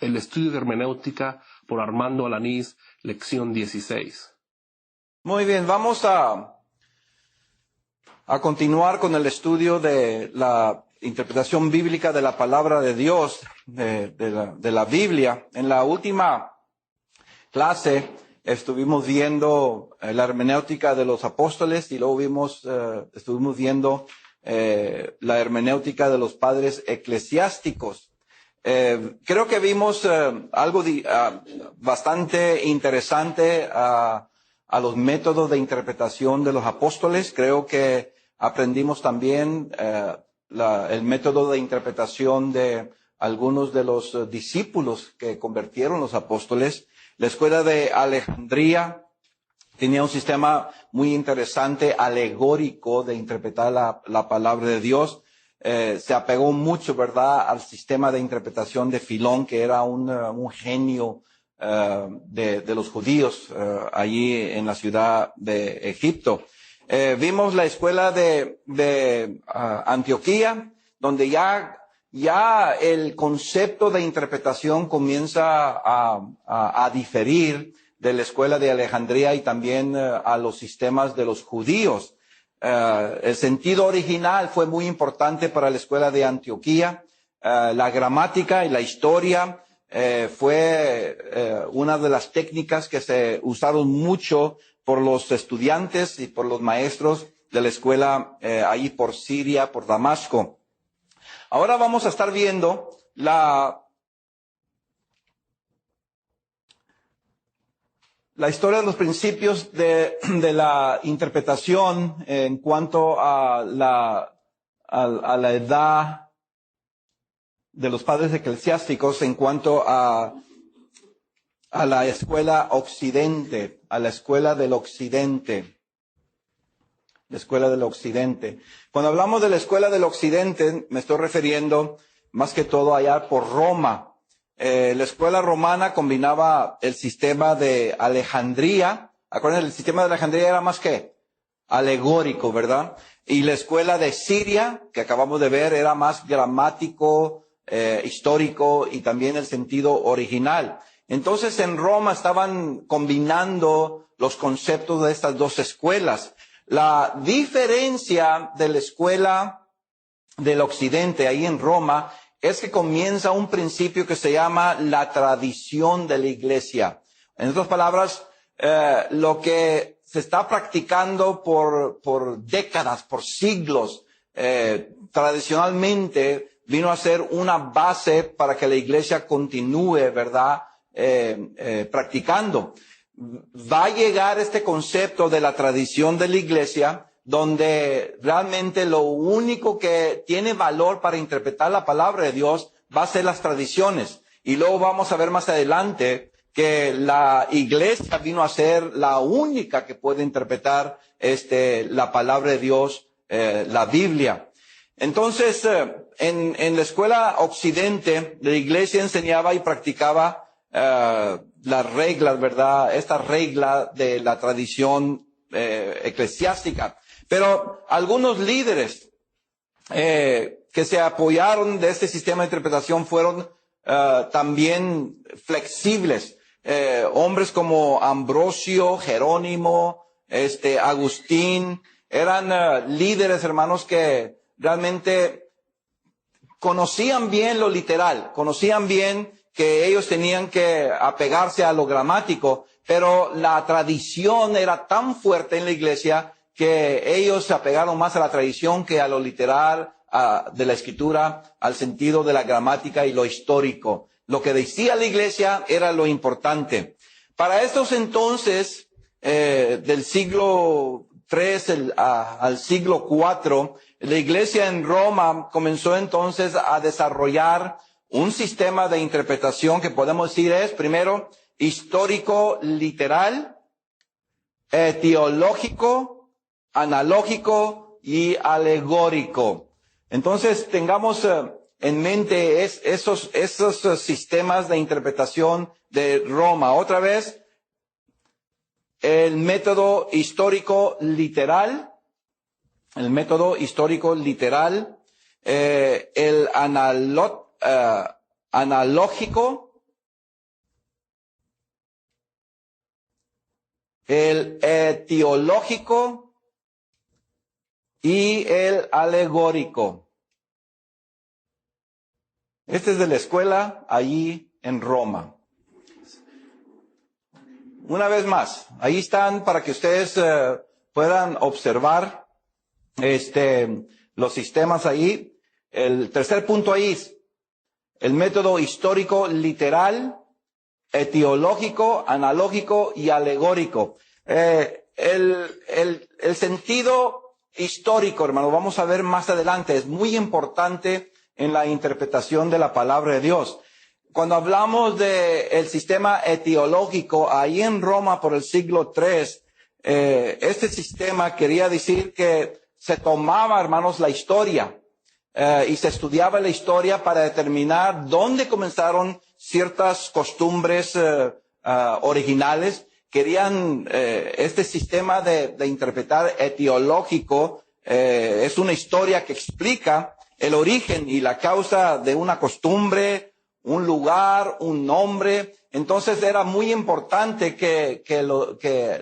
el estudio de hermenéutica por Armando Alanís, lección 16. Muy bien, vamos a continuar con el estudio de la interpretación bíblica de la palabra de Dios, de la Biblia. En la última clase estuvimos viendo la hermenéutica de los apóstoles y luego estuvimos viendo la hermenéutica de los padres eclesiásticos. Creo que vimos algo bastante interesante a los métodos de interpretación de los apóstoles. Creo que aprendimos también el método de interpretación de algunos de los discípulos que convirtieron los apóstoles. La escuela de Alejandría tenía un sistema muy interesante, alegórico, de interpretar la palabra de Dios. Se apegó mucho, ¿verdad?, al sistema de interpretación de Filón, que era un genio de los judíos allí en la ciudad de Egipto. Vimos la escuela de Antioquía, donde ya el concepto de interpretación comienza a diferir de la escuela de Alejandría y también a los sistemas de los judíos. El sentido original fue muy importante para la escuela de Antioquía. La gramática y la historia fue una de las técnicas que se usaron mucho por los estudiantes y por los maestros de la escuela ahí por Siria, por Damasco. Ahora vamos a estar viendo la historia de los principios de la interpretación en cuanto a la edad de los padres eclesiásticos, en cuanto a la escuela occidente, a la escuela del occidente. La escuela del occidente. Cuando hablamos de la escuela del occidente, me estoy refiriendo más que todo allá por Roma. La escuela romana combinaba el sistema de Alejandría. Acuérdense, el sistema de Alejandría era más que alegórico, ¿verdad? Y la escuela de Siria, que acabamos de ver, era más gramático, histórico y también el sentido original. Entonces en Roma estaban combinando los conceptos de estas dos escuelas. La diferencia de la escuela del occidente ahí en Roma es que comienza un principio que se llama la tradición de la iglesia. En otras palabras, lo que se está practicando por décadas, por siglos, tradicionalmente vino a ser una base para que la iglesia continúe, ¿verdad?, practicando. Va a llegar este concepto de la tradición de la iglesia, donde realmente lo único que tiene valor para interpretar la palabra de Dios va a ser las tradiciones. Y luego vamos a ver más adelante que la iglesia vino a ser la única que puede interpretar la palabra de Dios, la Biblia. Entonces, en la escuela occidente, la iglesia enseñaba y practicaba las reglas, ¿verdad? Esta regla de la tradición eclesiástica. Pero algunos líderes que se apoyaron de este sistema de interpretación fueron también flexibles. Hombres como Ambrosio, Jerónimo, Agustín, eran líderes, hermanos, que realmente conocían bien lo literal, conocían bien que ellos tenían que apegarse a lo gramático, pero la tradición era tan fuerte en la iglesia que ellos se apegaron más a la tradición que a lo literal de la escritura, al sentido de la gramática y lo histórico. Lo que decía la iglesia era lo importante. Para estos entonces, del siglo III al siglo IV, la iglesia en Roma comenzó entonces a desarrollar un sistema de interpretación que podemos decir es, primero, histórico literal, teológico, analógico y alegórico. Entonces, tengamos en mente esos sistemas de interpretación de Roma. Otra vez, el método histórico literal, el analógico, el etiológico y el alegórico. Este es de la escuela allí en Roma. Una vez más, ahí están para que ustedes puedan observar los sistemas ahí. El tercer punto ahí es el método histórico literal, etiológico, analógico y alegórico. El sentido histórico, hermano, vamos a ver más adelante, es muy importante en la interpretación de la palabra de Dios. Cuando hablamos del sistema etiológico, ahí en Roma por el siglo III, este sistema quería decir que se tomaba, hermanos, la historia y se estudiaba la historia para determinar dónde comenzaron ciertas costumbres originales. Querían este sistema de interpretar etiológico, es una historia que explica el origen y la causa de una costumbre, un lugar, un nombre. Entonces era muy importante que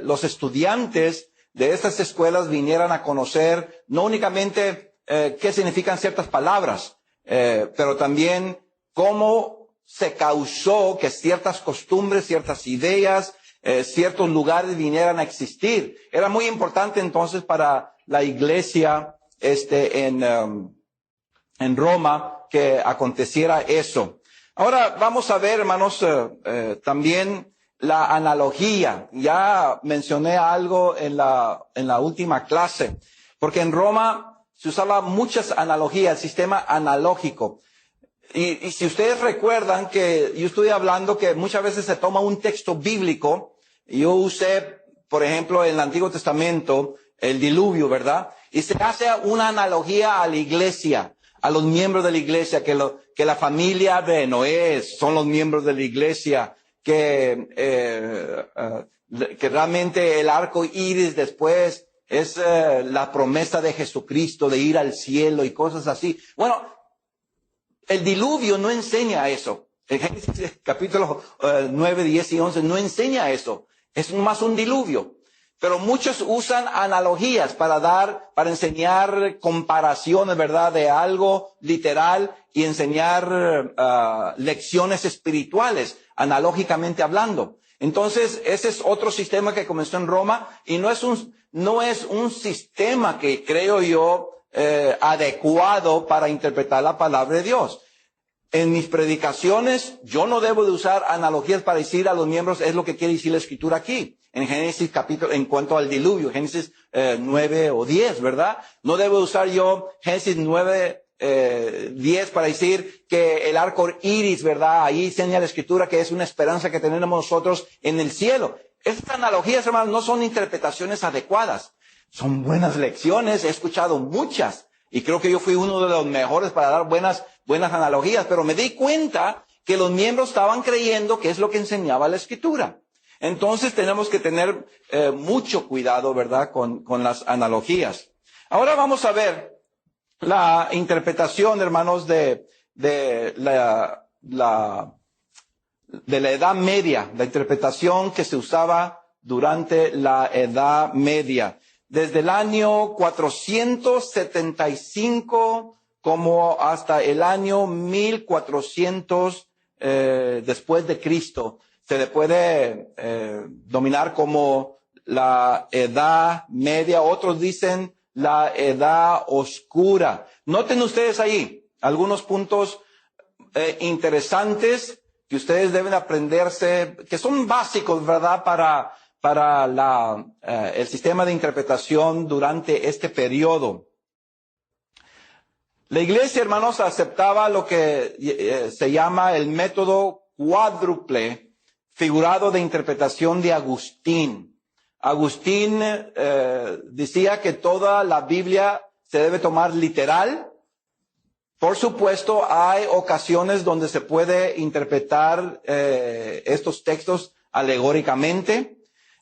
los estudiantes de estas escuelas vinieran a conocer no únicamente qué significan ciertas palabras, pero también cómo se causó que ciertas costumbres, ciertas ideas, ciertos lugares vinieran a existir. Era muy importante entonces para la iglesia en Roma que aconteciera eso. Ahora vamos a ver, hermanos, también la analogía. Ya mencioné algo en la última clase, porque en Roma se usaba muchas analogías, el sistema analógico. Y si ustedes recuerdan que yo estoy hablando que muchas veces se toma un texto bíblico, y yo usé, por ejemplo, en el Antiguo Testamento, el diluvio, ¿verdad? Y se hace una analogía a la iglesia, a los miembros de la iglesia, que la familia de Noé son los miembros de la iglesia, que realmente el arco iris después es la promesa de Jesucristo de ir al cielo y cosas así. Bueno, el diluvio no enseña eso. En Génesis capítulo 9, 10 y 11 no enseña eso. Es más un diluvio. Pero muchos usan analogías para enseñar comparaciones, ¿verdad? De algo literal y enseñar lecciones espirituales, analógicamente hablando. Entonces, ese es otro sistema que comenzó en Roma y no es un sistema que creo yo adecuado para interpretar la palabra de Dios. En mis predicaciones, yo no debo de usar analogías para decir a los miembros es lo que quiere decir la Escritura aquí. En Génesis capítulo, en cuanto al diluvio, Génesis 9 o 10, ¿verdad? No debo usar yo Génesis 9, 10 para decir que el arco iris, ¿verdad? Ahí enseña la Escritura que es una esperanza que tenemos nosotros en el cielo. Estas analogías, hermanos, no son interpretaciones adecuadas. Son buenas lecciones, he escuchado muchas. Y creo que yo fui uno de los mejores para dar buenas analogías, pero me di cuenta que los miembros estaban creyendo que es lo que enseñaba la Escritura. Entonces tenemos que tener mucho cuidado, ¿verdad?, con las analogías. Ahora vamos a ver la interpretación, hermanos, de la Edad Media, la interpretación que se usaba durante la Edad Media. Desde el año 475 como hasta el año 1400 después de Cristo, se le puede dominar como la Edad Media. Otros dicen la Edad Oscura. Noten ustedes ahí algunos puntos interesantes que ustedes deben aprenderse, que son básicos, ¿verdad?, para el sistema de interpretación durante este periodo. La iglesia, hermanos, aceptaba lo que se llama el método cuádruple figurado de interpretación de Agustín. Agustín decía que toda la Biblia se debe tomar literal. Por supuesto, hay ocasiones donde se puede interpretar estos textos alegóricamente.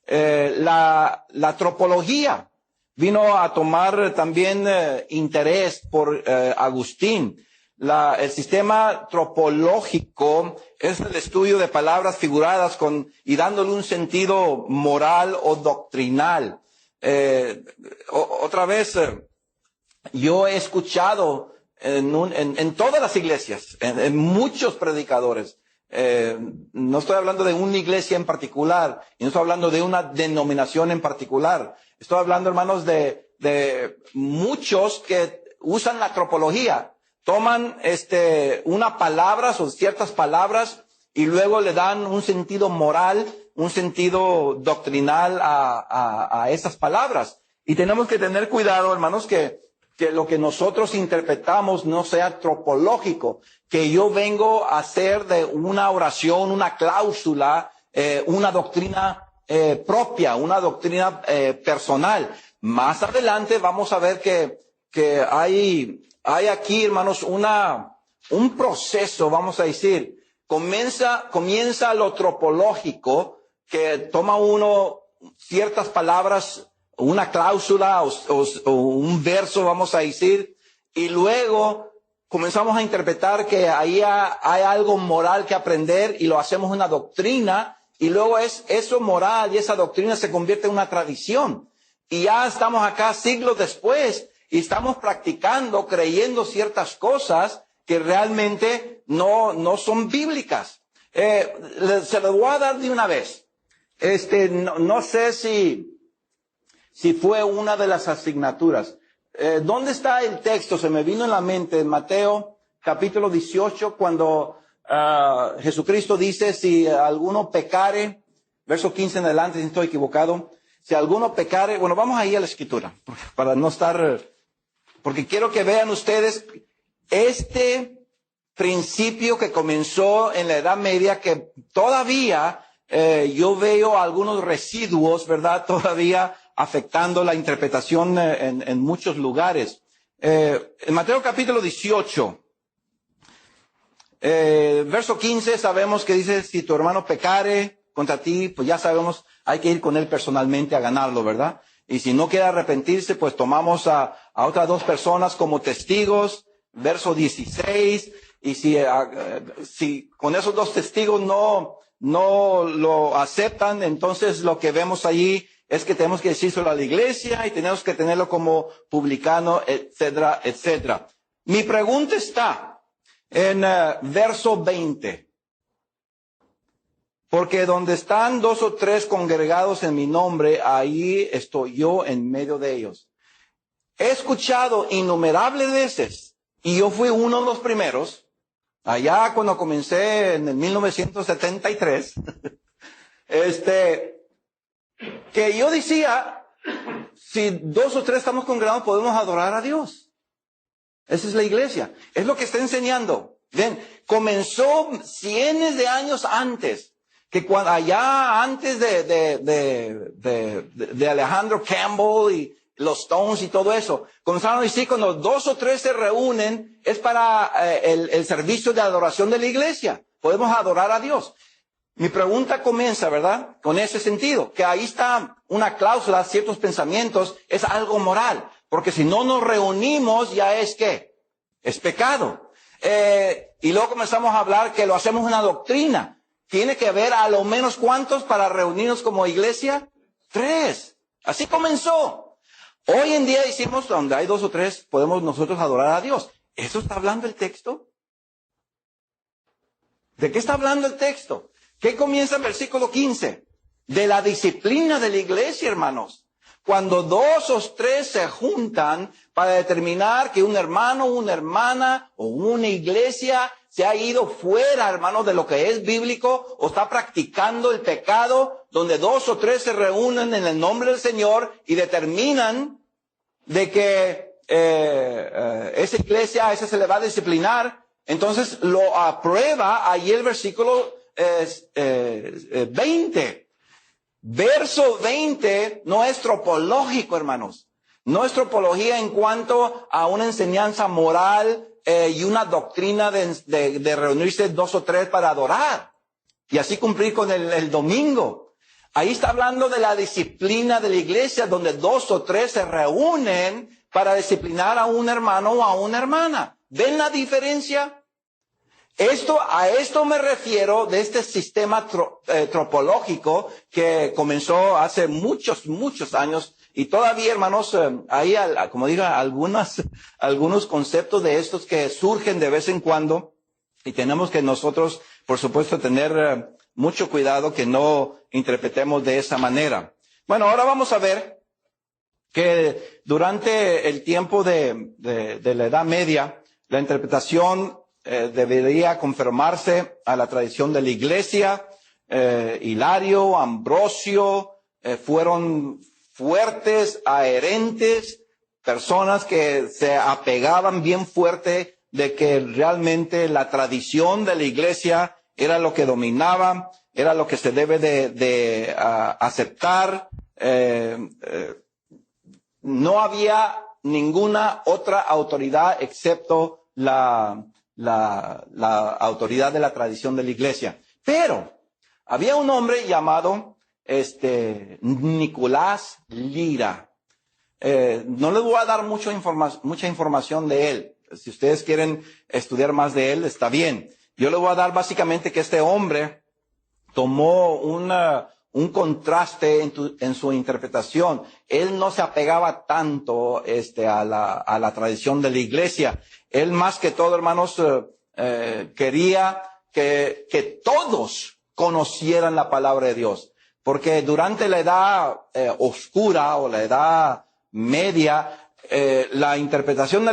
La tropología vino a tomar también interés por Agustín. El sistema tropológico es el estudio de palabras figuradas y dándole un sentido moral o doctrinal. Otra vez, yo he escuchado en todas las iglesias, en muchos predicadores, no estoy hablando de una iglesia en particular, y no estoy hablando de una denominación en particular. Estoy hablando, hermanos, de muchos que usan la tropología. Toman una palabra o ciertas palabras y luego le dan un sentido moral, un sentido doctrinal a esas palabras. Y tenemos que tener cuidado, hermanos, que lo que nosotros interpretamos no sea tropológico, que yo vengo a hacer de una oración, una cláusula, una doctrina propia, una doctrina personal. Más adelante vamos a ver que hay aquí, hermanos, un proceso, vamos a decir, comienza lo tropológico, que toma uno ciertas palabras, una cláusula o un verso, vamos a decir, y luego comenzamos a interpretar que ahí hay algo moral que aprender y lo hacemos una doctrina, y luego eso moral y esa doctrina se convierte en una tradición. Y ya estamos acá siglos después y estamos practicando, creyendo ciertas cosas que realmente no son bíblicas. Se lo voy a dar de una vez. No sé si fue una de las asignaturas. ¿Dónde está el texto? Se me vino en la mente en Mateo capítulo 18 cuando Jesucristo dice, si alguno pecare, verso 15 en adelante, si estoy equivocado, si alguno pecare, bueno, vamos ahí a la escritura, para no estar, porque quiero que vean ustedes este principio que comenzó en la Edad Media, que todavía yo veo algunos residuos, ¿verdad? Todavía afectando la interpretación en muchos lugares. En Mateo capítulo 18, verso 15, sabemos que dice, si tu hermano pecare contra ti, pues ya sabemos, hay que ir con él personalmente a ganarlo, ¿verdad? Y si no quiere arrepentirse, pues tomamos a otras dos personas como testigos, verso 16, y si con esos dos testigos no lo aceptan, entonces lo que vemos allí es que tenemos que decírselo a la iglesia y tenemos que tenerlo como publicano, etcétera, etcétera. Mi pregunta está en verso 20. Porque donde están 2 o 3 congregados en mi nombre, ahí estoy yo en medio de ellos. He escuchado innumerables veces, y yo fui uno de los primeros, allá cuando comencé en el 1973, que yo decía, si 2 o 3 estamos congregados, podemos adorar a Dios. Esa es la iglesia. Es lo que está enseñando. Ven, comenzó cientos de años antes. Que cuando allá antes de Alejandro Campbell y los Stones y todo eso, comenzaron a decir cuando 2 o 3 se reúnen es para el servicio de adoración de la iglesia. Podemos adorar a Dios. Mi pregunta comienza, ¿verdad? Con ese sentido, que ahí está una cláusula, ciertos pensamientos, es algo moral. Porque si no nos reunimos ya es ¿qué? Es pecado. Y luego comenzamos a hablar que lo hacemos una doctrina. Tiene que haber a lo menos ¿cuántos para reunirnos como iglesia? 3. Así comenzó. Hoy en día decimos, donde hay 2 o 3, podemos nosotros adorar a Dios. ¿Eso está hablando el texto? ¿De qué está hablando el texto? ¿Qué comienza el versículo 15? De la disciplina de la iglesia, hermanos. Cuando 2 o 3 se juntan para determinar que un hermano, una hermana o una iglesia se ha ido fuera, hermano, de lo que es bíblico o está practicando el pecado, donde 2 o 3 se reúnen en el nombre del Señor y determinan de que esa iglesia, a esa se le va a disciplinar, entonces lo aprueba ahí el versículo 20. Verso 20 no es tropológico, hermanos. No es tropología en cuanto a una enseñanza moral y una doctrina de reunirse 2 o 3 para adorar y así cumplir con el domingo. Ahí está hablando de la disciplina de la iglesia, donde 2 o 3 se reúnen para disciplinar a un hermano o a una hermana. ¿Ven la diferencia? A esto me refiero de este sistema tropológico que comenzó hace muchos años y todavía, hermanos, hay, como digo, algunos conceptos de estos que surgen de vez en cuando y tenemos que nosotros, por supuesto, tener mucho cuidado que no interpretemos de esa manera. Bueno, ahora vamos a ver que durante el tiempo de la Edad Media, la interpretación debería conformarse a la tradición de la Iglesia. Hilario, Ambrosio, fueron fuertes, adherentes, personas que se apegaban bien fuerte de que realmente la tradición de la Iglesia era lo que dominaba, era lo que se debe de aceptar. No había ninguna otra autoridad excepto la autoridad de la tradición de la Iglesia. Pero había un hombre llamado Nicolás Lira. No les voy a dar mucha información de él. Si ustedes quieren estudiar más de él, está bien. Yo les voy a dar básicamente que este hombre tomó un contraste en su interpretación. Él no se apegaba tanto a la tradición de la Iglesia. Él más que todo, hermanos, quería que todos conocieran la palabra de Dios. Porque durante la edad oscura o la edad media, la interpretación de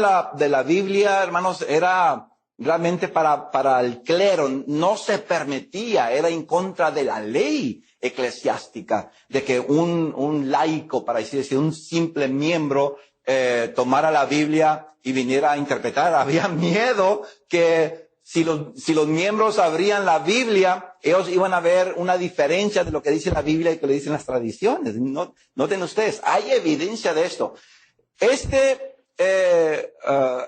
la Biblia, hermanos, era realmente para el clero. No se permitía, era en contra de la ley eclesiástica, de que un laico, para decir, un simple miembro, tomara la Biblia y viniera a interpretar. Había miedo que si los miembros abrían la Biblia, ellos iban a ver una diferencia de lo que dice la Biblia y lo que le dicen las tradiciones. Noten ustedes, hay evidencia de esto.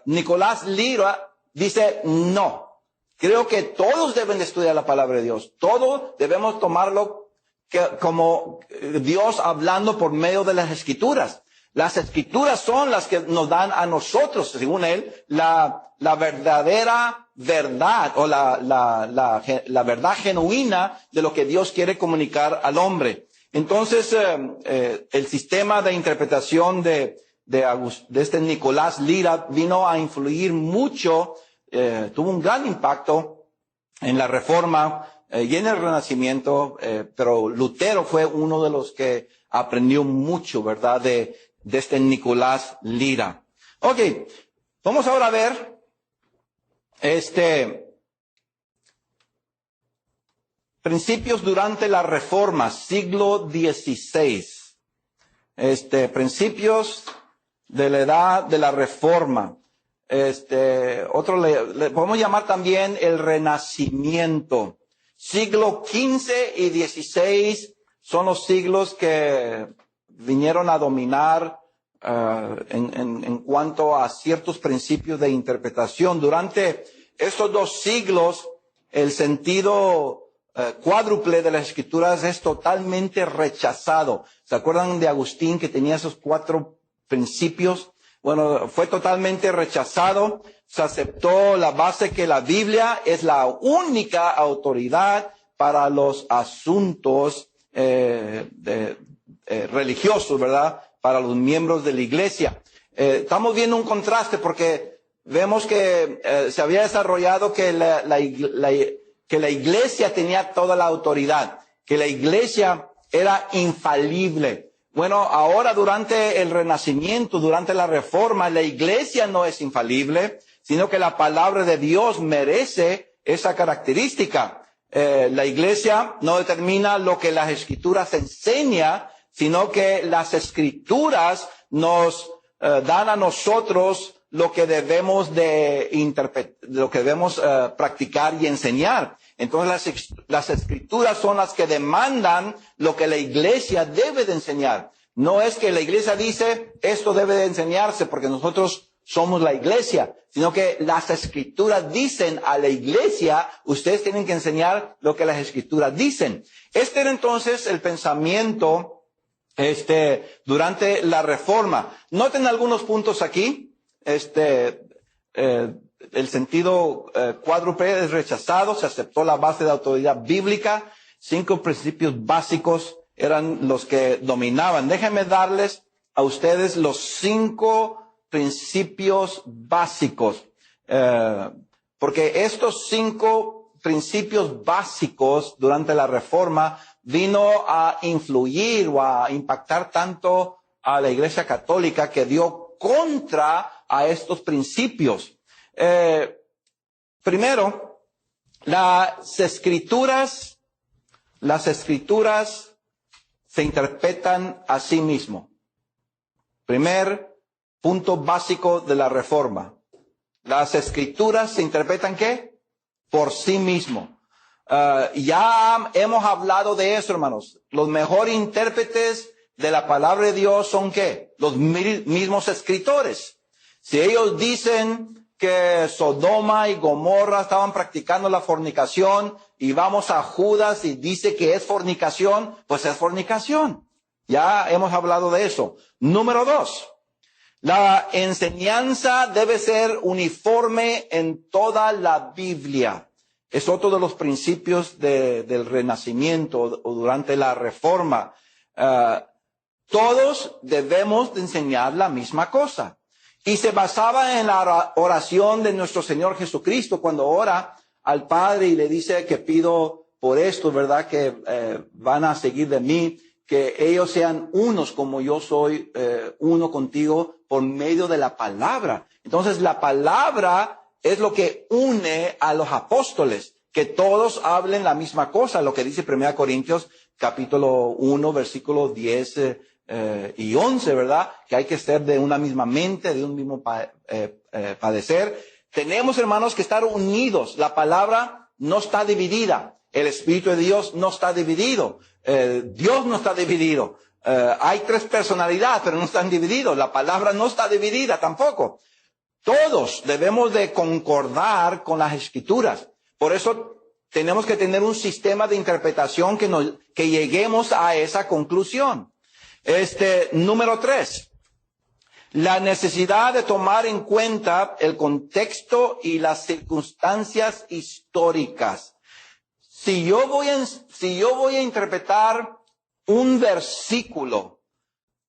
Nicolás Lira dice, no, creo que todos deben de estudiar la palabra de Dios. Todos debemos tomarlo como Dios hablando por medio de las Escrituras. Las Escrituras son las que nos dan a nosotros, según él, la verdadera verdad o la verdad genuina de lo que Dios quiere comunicar al hombre. Entonces, el sistema de interpretación de este Nicolás Lira vino a influir mucho, tuvo un gran impacto en la Reforma y en el Renacimiento, pero Lutero fue uno de los que aprendió mucho, ¿verdad?, de este Nicolás Lira. Ok, vamos ahora a ver principios durante la Reforma, siglo XVI. Principios de la edad de la Reforma. Otro le podemos llamar también el Renacimiento. Siglo XV y XVI son los siglos que vinieron a dominar en cuanto a ciertos principios de interpretación. Durante estos dos siglos, el sentido cuádruple de las Escrituras es totalmente rechazado. ¿Se acuerdan de Agustín que tenía esos 4 principios? Bueno, fue totalmente rechazado. Se aceptó la base que la Biblia es la única autoridad para los asuntos religiosos, ¿verdad?, para los miembros de la Iglesia. Estamos viendo un contraste porque vemos que se había desarrollado que la Iglesia tenía toda la autoridad, que la Iglesia era infalible. Bueno, ahora durante el Renacimiento, durante la Reforma, la Iglesia no es infalible, sino que la palabra de Dios merece esa característica. La Iglesia no determina lo que las Escrituras enseñan, sino que las Escrituras nos dan a nosotros lo que debemos de lo que debemos practicar y enseñar. Entonces las Escrituras son las que demandan lo que la Iglesia debe de enseñar. No es que la Iglesia dice esto debe de enseñarse porque nosotros somos la Iglesia, sino que las Escrituras dicen a la Iglesia, ustedes tienen que enseñar lo que las Escrituras dicen. Este era entonces el pensamiento durante la Reforma. Noten algunos puntos aquí. el sentido cuádruple es rechazado, se aceptó la base de autoridad bíblica. 5 principios básicos eran los que dominaban. Déjenme darles a ustedes los 5 principios básicos, porque estos 5 principios básicos durante la Reforma vino a influir o a impactar tanto a la Iglesia Católica que dio contra a estos principios. Primero, las escrituras se interpretan a sí mismo. Primer punto básico de la Reforma. Las escrituras se interpretan ¿qué? Por sí mismo. Ya hemos hablado de eso, hermanos. Los mejores intérpretes de la palabra de Dios son ¿qué? Los mismos escritores. Si ellos dicen que Sodoma y Gomorra estaban practicando la fornicación y vamos a Judas y dice que es fornicación, pues es fornicación. Ya hemos hablado de eso. Número 2. La enseñanza debe ser uniforme en toda la Biblia. Es otro de los principios del Renacimiento o durante la Reforma. Todos debemos de enseñar la misma cosa. Y se basaba en la oración de nuestro Señor Jesucristo cuando ora al Padre y le dice que pido por esto, ¿verdad? Que van a seguir de mí, que ellos sean unos como yo soy uno contigo por medio de la palabra. Entonces la palabra es lo que une a los apóstoles, que todos hablen la misma cosa, lo que dice 1 Corintios capítulo 1, versículos 10 y 11, ¿verdad? Que hay que ser de una misma mente, de un mismo padecer. Tenemos, hermanos, que estar unidos. La palabra no está dividida. El Espíritu de Dios no está dividido. Dios no está dividido. Hay 3 personalidades, pero no están divididos. La palabra no está dividida tampoco. Todos debemos de concordar con las Escrituras. Por eso tenemos que tener un sistema de interpretación que lleguemos a esa conclusión. Número 3. La necesidad de tomar en cuenta el contexto y las circunstancias históricas. Si yo voy a interpretar un versículo,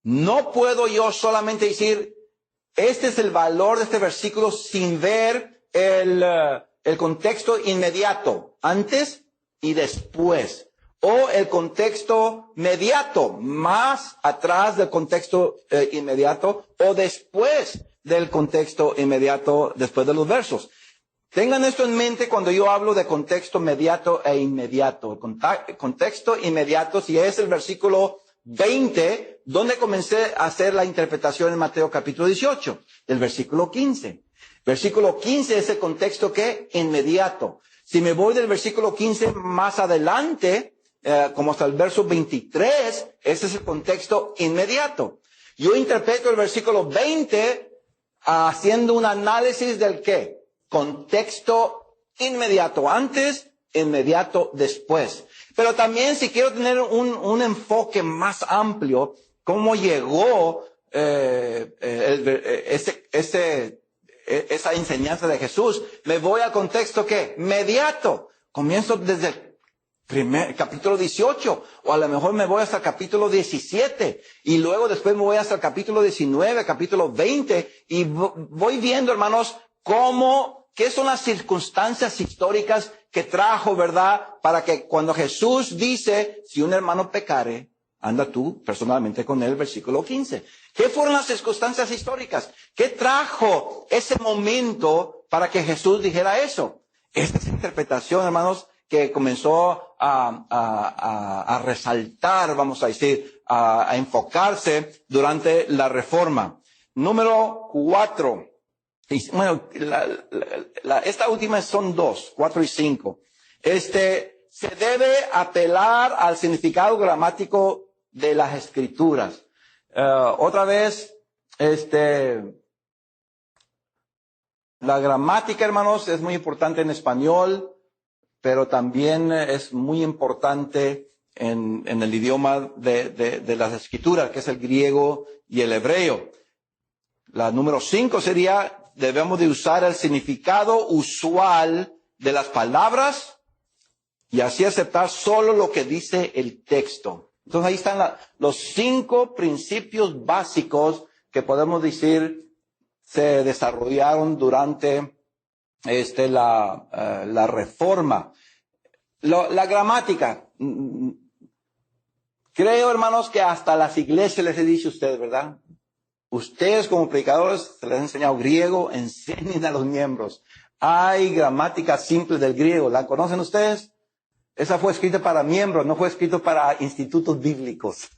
no puedo yo solamente decir, este es el valor de este versículo sin ver el contexto inmediato, antes y después. O el contexto mediato, más atrás del contexto inmediato, o después del contexto inmediato, después de los versos. Tengan esto en mente cuando yo hablo de contexto mediato e inmediato. El contexto inmediato, si es el versículo 20, donde comencé a hacer la interpretación en Mateo capítulo 18, del versículo 15. Versículo 15 es el contexto que inmediato. Si me voy del versículo 15 más adelante, como hasta el verso 23, ese es el contexto inmediato. Yo interpreto el versículo 20 haciendo un análisis del ¿qué? Contexto inmediato antes, inmediato después. Pero también si quiero tener un enfoque más amplio, cómo llegó esa enseñanza de Jesús, me voy al contexto ¿qué? Mediato. Comienzo desde capítulo 18, o a lo mejor me voy hasta el capítulo 17, y luego después me voy hasta el capítulo 19, capítulo 20, y voy viendo, hermanos, qué son las circunstancias históricas que trajo, ¿verdad? Para que cuando Jesús dice, si un hermano pecare, anda tú personalmente con él, versículo 15. ¿Qué fueron las circunstancias históricas? ¿Qué trajo ese momento para que Jesús dijera eso? Esta es la interpretación, hermanos, que comenzó a resaltar, vamos a decir, a enfocarse durante la Reforma. Número 4. Bueno, esta última son 2, 4 y 5. Se debe apelar al significado gramático de las Escrituras. Otra vez, la gramática, hermanos, es muy importante en español, pero también es muy importante en el idioma de las Escrituras, que es el griego y el hebreo. La número 5 sería debemos de usar el significado usual de las palabras y así aceptar solo lo que dice el texto. Entonces ahí están los 5 principios básicos que podemos decir se desarrollaron durante la Reforma. La gramática. Creo, hermanos, que hasta las iglesias les he dicho a ustedes, ¿verdad? Ustedes como predicadores se les han enseñado griego, enseñen a los miembros. Hay gramática simple del griego. ¿La conocen ustedes? Esa fue escrita para miembros, no fue escrito para institutos bíblicos.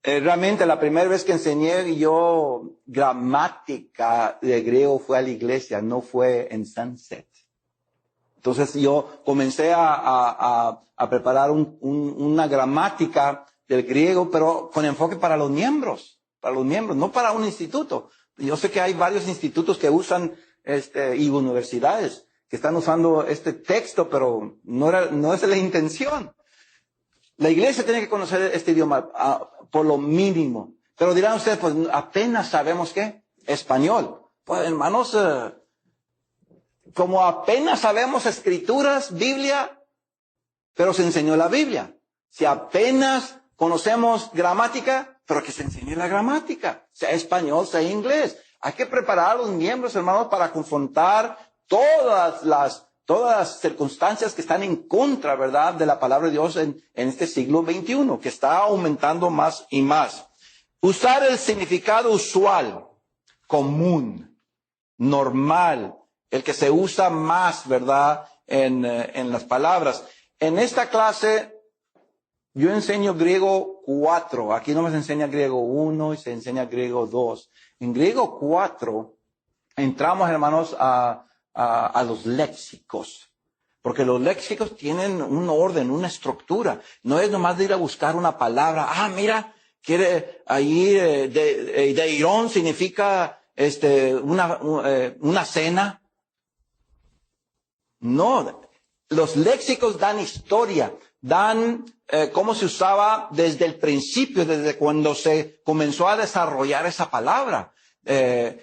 Realmente la primera vez que enseñé yo gramática de griego fue a la iglesia, no fue en Sunset. Entonces yo comencé a preparar una gramática del griego, pero con enfoque para los miembros, no para un instituto. Yo sé que hay varios institutos que usan, y universidades que están usando este texto, pero no es la intención. La iglesia tiene que conocer este idioma, por lo mínimo. Pero dirán ustedes, pues apenas sabemos ¿qué? Español. Pues hermanos, como apenas sabemos escrituras, Biblia, pero se enseñó la Biblia. Si apenas conocemos gramática, pero que se enseñe la gramática, sea español, sea inglés. Hay que preparar a los miembros, hermanos, para confrontar todas las circunstancias que están en contra, ¿verdad?, de la palabra de Dios en este siglo XXI, que está aumentando más y más. Usar el significado usual, común, normal, el que se usa más, ¿verdad?, en las palabras. En esta clase, yo enseño griego 4. Aquí no me se enseña griego 1 y se enseña griego 2. En griego 4, entramos, hermanos, a los léxicos. Porque los léxicos tienen un orden, una estructura. No es nomás de ir a buscar una palabra. Mira, quiere ahí, deirón significa, una cena. No, los léxicos dan historia, dan cómo se usaba desde el principio, desde cuando se comenzó a desarrollar esa palabra.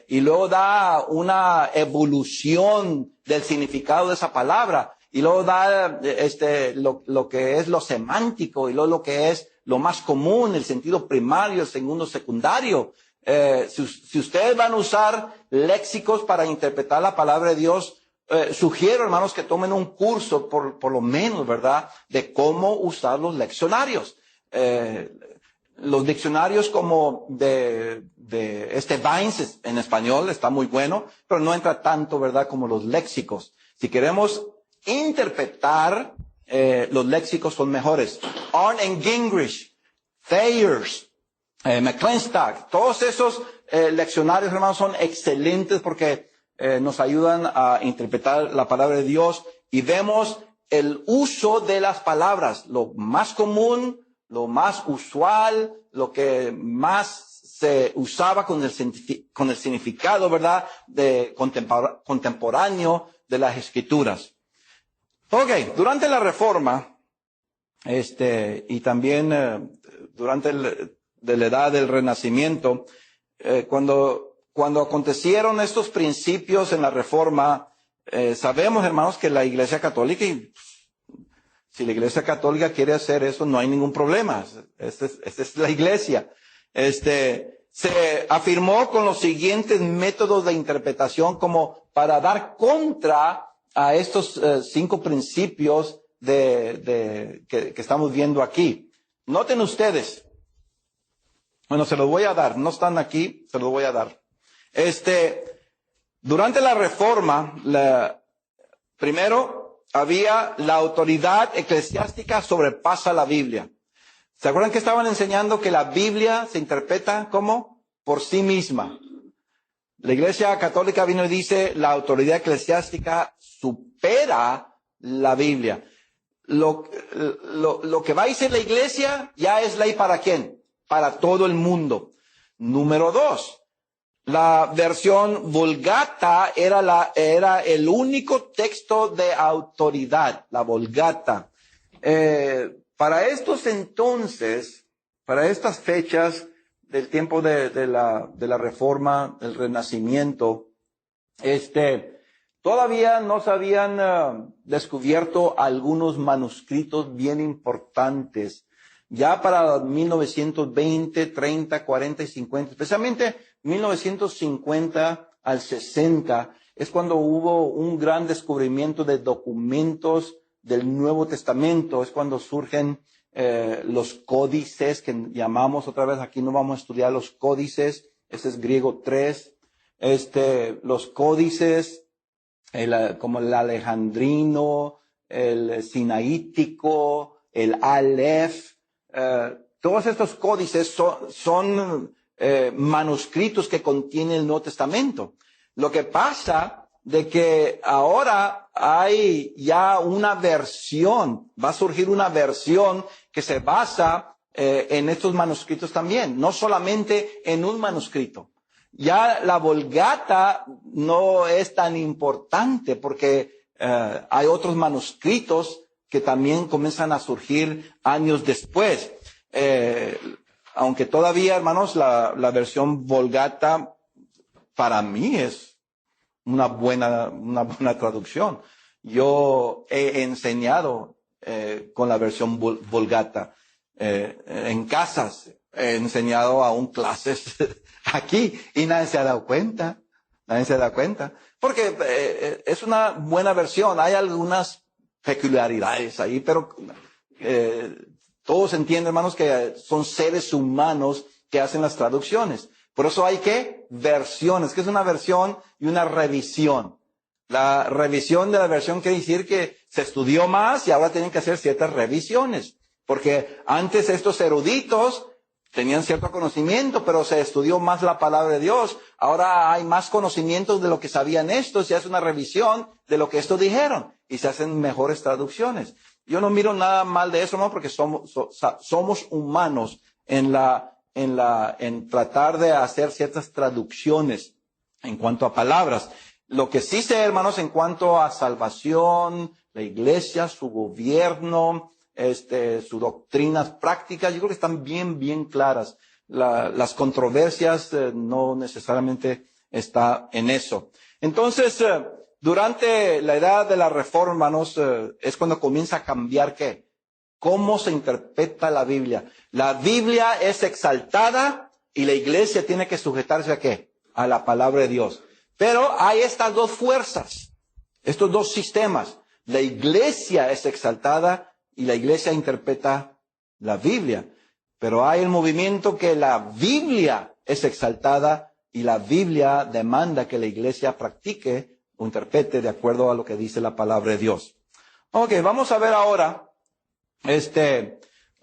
Y luego da una evolución del significado de esa palabra. Y luego da lo que es lo semántico y luego lo que es lo más común, el sentido primario, el segundo secundario. Si ustedes van a usar léxicos para interpretar la palabra de Dios, sugiero, hermanos, que tomen un curso, por lo menos, ¿verdad?, de cómo usar los leccionarios. Los diccionarios como de Vines en español está muy bueno, pero no entra tanto, ¿verdad?, como los léxicos. Si queremos interpretar, los léxicos son mejores. Arndt and Gingrich, Thayers, McClintock, todos esos leccionarios, hermanos, son excelentes porque nos ayudan a interpretar la palabra de Dios y vemos el uso de las palabras, lo más común, lo más usual, lo que más se usaba con el significado, ¿verdad?, de contemporáneo de las Escrituras. Durante la Reforma, y también durante de la edad del Renacimiento, cuando acontecieron estos principios en la Reforma, sabemos, hermanos, que la Iglesia Católica, si la Iglesia Católica quiere hacer eso, no hay ningún problema. Esta es la Iglesia. Se afirmó con los siguientes métodos de interpretación como para dar contra a estos 5 principios que estamos viendo aquí. Noten ustedes. Bueno, se los voy a dar. No están aquí, se los voy a dar. Durante la Reforma, primero había la autoridad eclesiástica sobrepasa la Biblia. ¿Se acuerdan que estaban enseñando que la Biblia se interpreta como por sí misma? La Iglesia Católica vino y dice la autoridad eclesiástica supera la Biblia. Lo que va a decir la Iglesia ya es ley ¿para quién? Para todo el mundo. Número 2. La versión Vulgata era el único texto de autoridad, la Vulgata. Para estos entonces, para estas fechas, del tiempo de la Reforma, el Renacimiento, todavía no se habían descubierto algunos manuscritos bien importantes. Ya para 1920, 30, 40 y 50, especialmente 1950 al 60, es cuando hubo un gran descubrimiento de documentos del Nuevo Testamento. Es cuando surgen los códices, que llamamos otra vez, aquí no vamos a estudiar los códices, este es griego 3, los códices, como el alejandrino, el sinaítico, el aleph, todos estos códices son manuscritos que contienen el Nuevo Testamento. Lo que pasa de que ahora hay ya una versión, va a surgir una versión que se basa en estos manuscritos también, no solamente en un manuscrito. Ya la Vulgata no es tan importante porque hay otros manuscritos que también comienzan a surgir años después. Aunque todavía, hermanos, la versión Vulgata para mí es una buena traducción. Yo he enseñado con la versión Vulgata en casas, he enseñado aún clases aquí y nadie se ha dado cuenta. Nadie se da cuenta. Porque es una buena versión. Hay algunas peculiaridades ahí, pero todos entienden, hermanos, que son seres humanos que hacen las traducciones. Por eso hay versiones, que es una versión y una revisión. La revisión de la versión quiere decir que se estudió más y ahora tienen que hacer ciertas revisiones. Porque antes estos eruditos tenían cierto conocimiento, pero se estudió más la palabra de Dios. Ahora hay más conocimientos de lo que sabían estos, se hace una revisión de lo que estos dijeron y se hacen mejores traducciones. Yo no miro nada mal de eso, ¿no? Porque somos humanos en tratar de hacer ciertas traducciones en cuanto a palabras. Lo que sí sé, hermanos, en cuanto a salvación, la iglesia, su gobierno, sus doctrinas prácticas, yo creo que están bien claras. Las controversias no necesariamente está en eso. Entonces, durante la edad de la Reforma, es cuando comienza a cambiar ¿qué? ¿Cómo se interpreta la Biblia? La Biblia es exaltada y la iglesia tiene que sujetarse ¿a qué? A la palabra de Dios. Pero hay estas dos fuerzas, estos dos sistemas. La iglesia es exaltada y la iglesia interpreta la Biblia. Pero hay el movimiento que la Biblia es exaltada y la Biblia demanda que la iglesia practique o interprete de acuerdo a lo que dice la palabra de Dios. Ok, vamos a ver ahora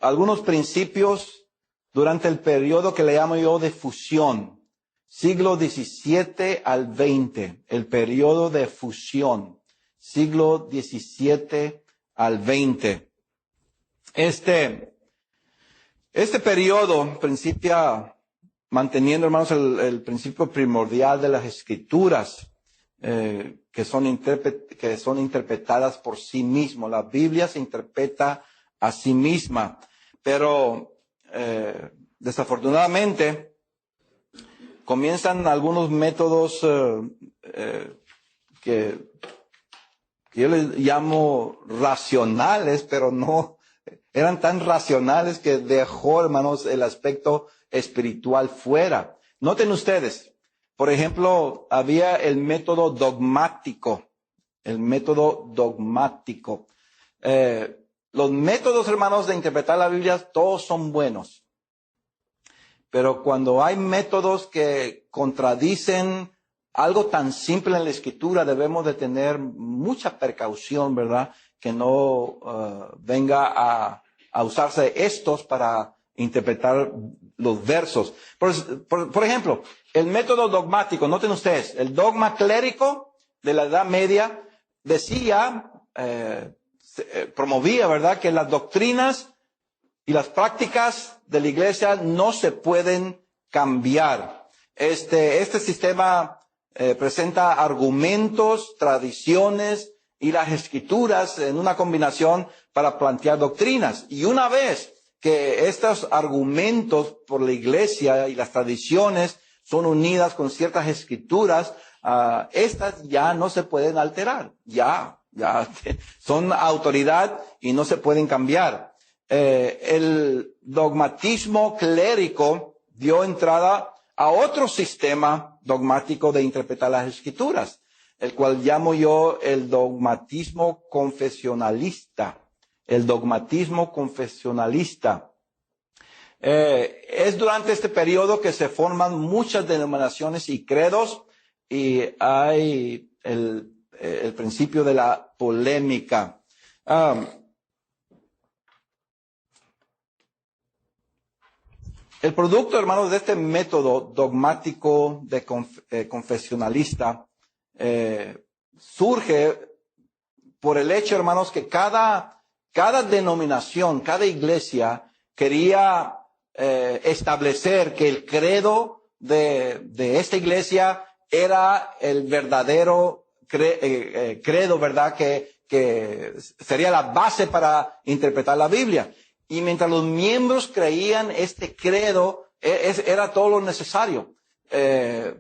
algunos principios durante el periodo que le llamo yo de fusión. Siglo XVII al XX, el periodo de fusión. Siglo XVII al XX. Este periodo principia manteniendo, hermanos, el principio primordial de las Escrituras, que son interpretadas por sí mismo. La Biblia se interpreta a sí misma, pero desafortunadamente comienzan algunos métodos que yo les llamo racionales, pero no eran tan racionales que dejó, hermanos, el aspecto espiritual fuera. Noten ustedes, por ejemplo, había el método dogmático. El método dogmático. Los métodos, hermanos, de interpretar la Biblia, todos son buenos. Pero cuando hay métodos que contradicen algo tan simple en la Escritura, debemos de tener mucha precaución, ¿verdad? Que no venga a usarse estos para interpretar los versos. Por ejemplo, el método dogmático, noten ustedes, el dogma clérico de la Edad Media decía, promovía, ¿verdad?, que las doctrinas y las prácticas de la iglesia no se pueden cambiar. Este sistema presenta argumentos, tradiciones y las escrituras en una combinación para plantear doctrinas. Y una vez que estos argumentos por la iglesia y las tradiciones son unidas con ciertas escrituras, estas ya no se pueden alterar, ya son autoridad y no se pueden cambiar. El dogmatismo clérigo dio entrada a otro sistema dogmático de interpretar las escrituras, el cual llamo yo el dogmatismo confesionalista. El dogmatismo confesionalista. Es durante este periodo que se forman muchas denominaciones y credos, y hay el principio de la polémica. El producto, hermanos, de este método dogmático de confesionalista surge por el hecho, hermanos, que cada denominación, cada iglesia quería establecer que el credo de esta iglesia era el verdadero credo, ¿verdad? Que sería la base para interpretar la Biblia. Y mientras los miembros creían este credo, era todo lo necesario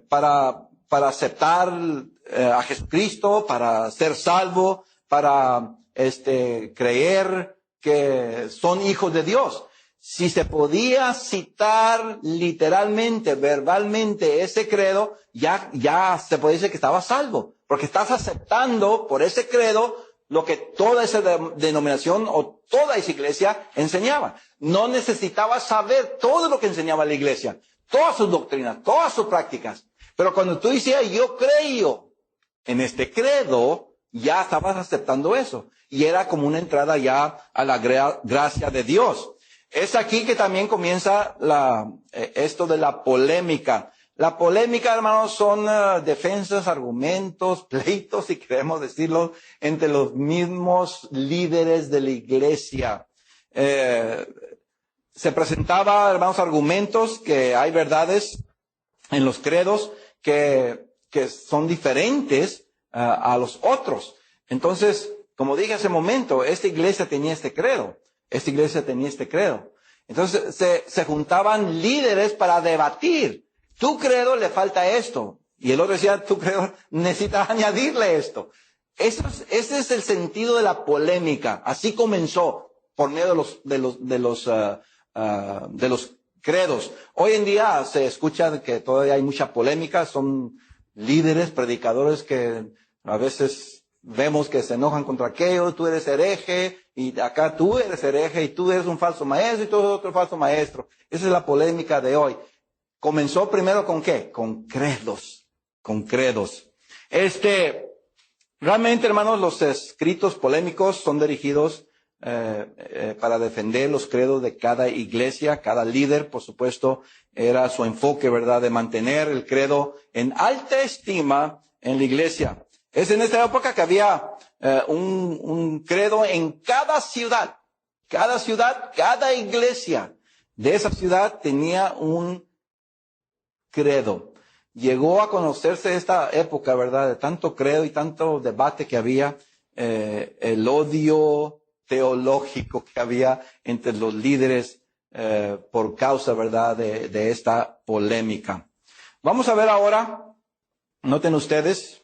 para aceptar a Jesucristo, para ser salvo, para creer que son hijos de Dios. Si se podía citar literalmente, verbalmente ese credo, ya se puede decir que estaba salvo, porque estás aceptando por ese credo lo que toda esa denominación o toda esa iglesia enseñaba. No necesitaba saber todo lo que enseñaba la iglesia, todas sus doctrinas, todas sus prácticas. Pero cuando tú decías, yo creo en este credo, ya estabas aceptando eso. Y era como una entrada ya a la gracia de Dios. Es aquí que también comienza esto de la polémica. La polémica, hermanos, son defensas, argumentos, pleitos, si queremos decirlo, entre los mismos líderes de la iglesia. Se presentaba, hermanos, argumentos que hay verdades en los credos que son diferentes a los otros. Entonces, como dije hace un momento, esta iglesia tenía este credo. Esta iglesia tenía este credo. Entonces, se juntaban líderes para debatir. Tu credo le falta esto. Y el otro decía, tu credo necesitas añadirle esto. Ese es el sentido de la polémica. Así comenzó por medio de los credos. Hoy en día se escucha que todavía hay mucha polémica. Son líderes, predicadores que a veces vemos que se enojan contra aquello. Tú eres hereje y acá tú eres hereje y tú eres un falso maestro y tú eres otro falso maestro. Esa es la polémica de hoy. Comenzó primero ¿con qué? Con credos. Con credos. Realmente, hermanos, los escritos polémicos son dirigidos para defender los credos de cada iglesia, cada líder, por supuesto, era su enfoque, ¿verdad?, de mantener el credo en alta estima en la iglesia. Es en esta época que había un credo en cada ciudad, cada iglesia de esa ciudad tenía un credo. Llegó a conocerse esta época, ¿verdad?, de tanto credo y tanto debate que había, el odio teológico que había entre los líderes por causa, ¿verdad?, de esta polémica. Vamos a ver ahora, noten ustedes,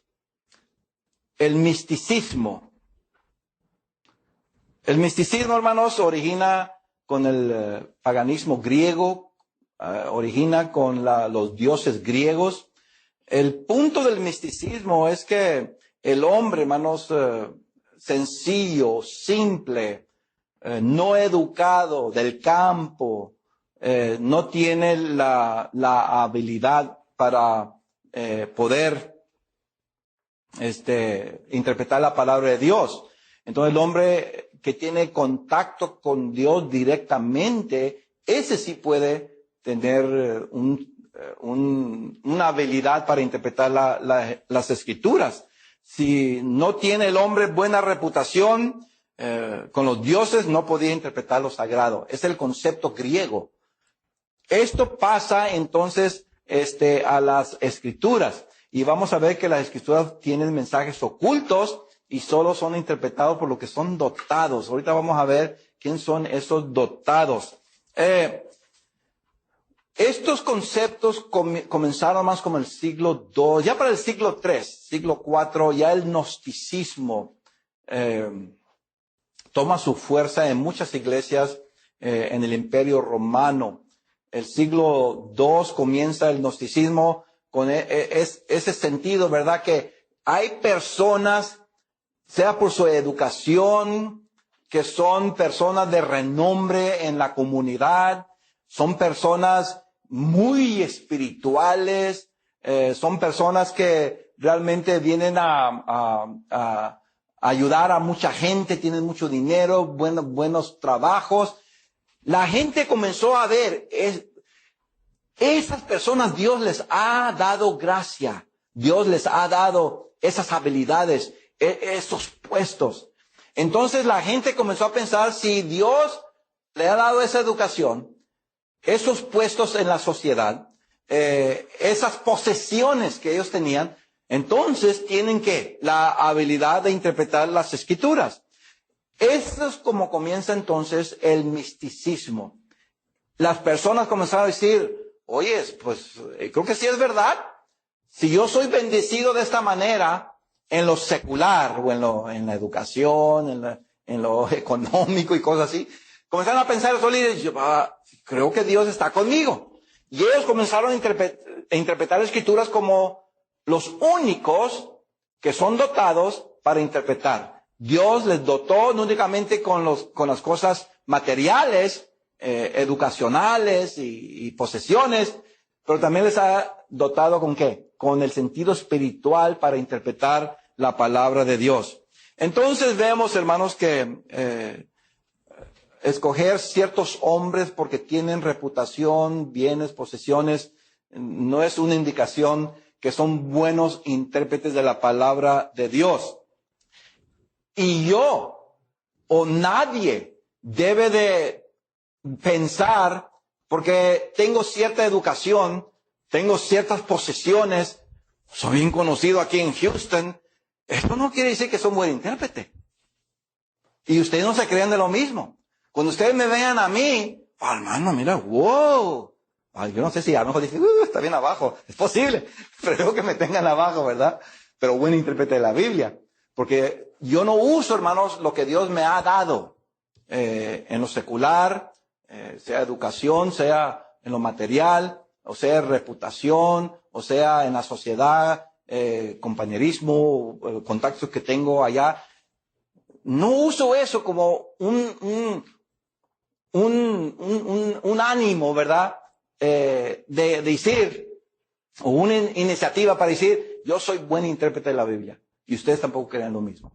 el misticismo. El misticismo, hermanos, origina con el paganismo griego, origina con los dioses griegos. El punto del misticismo es que el hombre, hermanos, sencillo, simple, no educado, del campo, no tiene la habilidad para poder interpretar la palabra de Dios. Entonces el hombre que tiene contacto con Dios directamente, ese sí puede tener una habilidad para interpretar las escrituras. Si no tiene el hombre buena reputación con los dioses, no podía interpretar lo sagrado. Es el concepto griego. Esto pasa entonces a las escrituras. Y vamos a ver que las escrituras tienen mensajes ocultos y solo son interpretados por los que son dotados. Ahorita vamos a ver quién son esos dotados. Estos conceptos comenzaron más como el siglo II, ya para el siglo III, siglo IV, ya el gnosticismo toma su fuerza en muchas iglesias en el Imperio Romano. El siglo II comienza el gnosticismo con ese sentido, ¿verdad? Que hay personas, sea por su educación, que son personas de renombre en la comunidad, son personas muy espirituales, son personas que realmente vienen a ayudar a mucha gente, tienen mucho dinero, buenos trabajos. La gente comenzó a ver, esas personas Dios les ha dado gracia, Dios les ha dado esas habilidades, esos puestos. Entonces la gente comenzó a pensar, si Dios le ha dado esa educación, esos puestos en la sociedad, esas posesiones que ellos tenían, entonces tienen la habilidad de interpretar las escrituras. Eso es como comienza entonces el misticismo. Las personas comenzaron a decir, oye, pues creo que sí es verdad. Si yo soy bendecido de esta manera en lo secular o en la educación, en lo económico y cosas así, comenzaron a pensar los líderes, creo que Dios está conmigo. Y ellos comenzaron a interpretar escrituras como los únicos que son dotados para interpretar. Dios les dotó no únicamente con las cosas materiales, educacionales y posesiones, pero también les ha dotado ¿con qué? Con el sentido espiritual para interpretar la palabra de Dios. Entonces vemos, hermanos, que escoger ciertos hombres porque tienen reputación, bienes, posesiones, no es una indicación que son buenos intérpretes de la palabra de Dios. Y yo o nadie debe de pensar, porque tengo cierta educación, tengo ciertas posesiones, soy bien conocido aquí en Houston, esto no quiere decir que soy un buen intérprete. Y ustedes no se crean de lo mismo. Cuando ustedes me vean a mí, hermano, mira, wow. Yo no sé si a lo mejor dicen, está bien abajo. Es posible. Prefiero que me tengan abajo, ¿verdad? Pero buen intérprete de la Biblia. Porque yo no uso, hermanos, lo que Dios me ha dado en lo secular, sea educación, sea en lo material, o sea reputación, o sea en la sociedad, compañerismo, contactos que tengo allá. No uso eso como un ánimo, ¿verdad? De decir, o una iniciativa para decir, yo soy buen intérprete de la Biblia. Y ustedes tampoco creen lo mismo.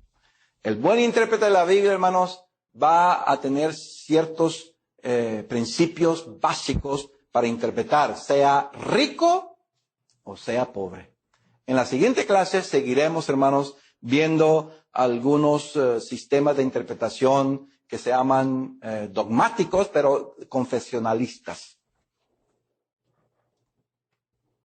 El buen intérprete de la Biblia, hermanos, va a tener ciertos principios básicos para interpretar, sea rico o sea pobre. En la siguiente clase seguiremos, hermanos, viendo algunos sistemas de interpretación que se llaman dogmáticos, pero confesionalistas.